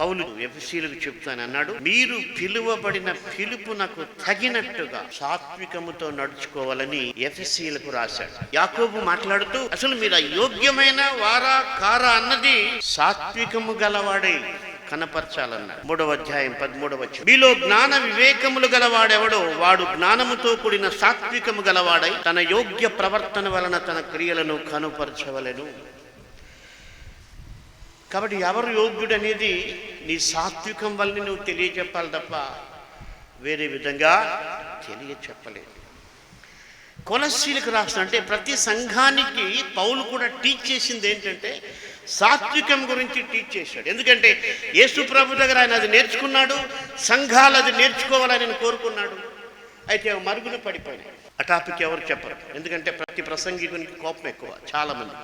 పౌలు ఎఫెసీయులకు చెప్తాను అన్నాడు, మీరు పిలువబడిన పిలుపునకు తగినట్టుగా సాత్వికముతో నడుచుకోవాలని ఎఫెసీయులకు రాశాడు. యాకోబు మాట్లాడుతూ అసలు మీరు అయోగ్యమైన వారా కారా అన్నది సాత్వికము గలవాడే కనపరచాలన్నాడు. 3వ అధ్యాయం 13వ వచనం, మీలో జ్ఞాన వివేకములు గలవాడెవడో వాడు జ్ఞానముతో కూడిన సాత్వికము గలవాడై తన యోగ్య ప్రవర్తన వలన తన క్రియలను కనుపరచవలెను. కాబట్టి ఎవరు యోగ్యుడు అనేది నీ సాత్వికం వల్ల నువ్వు తెలియచెప్పాలి తప్ప వేరే విధంగా తెలియచెప్పలేదు. కొలస్సీలకు రాసిన అంటే ప్రతి సంఘానికి పౌలు కూడా టీచ్ చేసింది ఏంటంటే సాత్వికం గురించి టీచ్ చేశాడు. ఎందుకంటే యేసు ప్రభు దగ్గర ఆయన అది నేర్చుకున్నాడు, సంఘాలు అది నేర్చుకోవాలని ఆయన కోరుకున్నాడు. అయితే మరుగున పడిపోయినాయి. ఆ టాపిక్ ఎవరు చెప్పరు, ఎందుకంటే ప్రతి ప్రసంగికునికి కోపం ఎక్కువ చాలా మంది.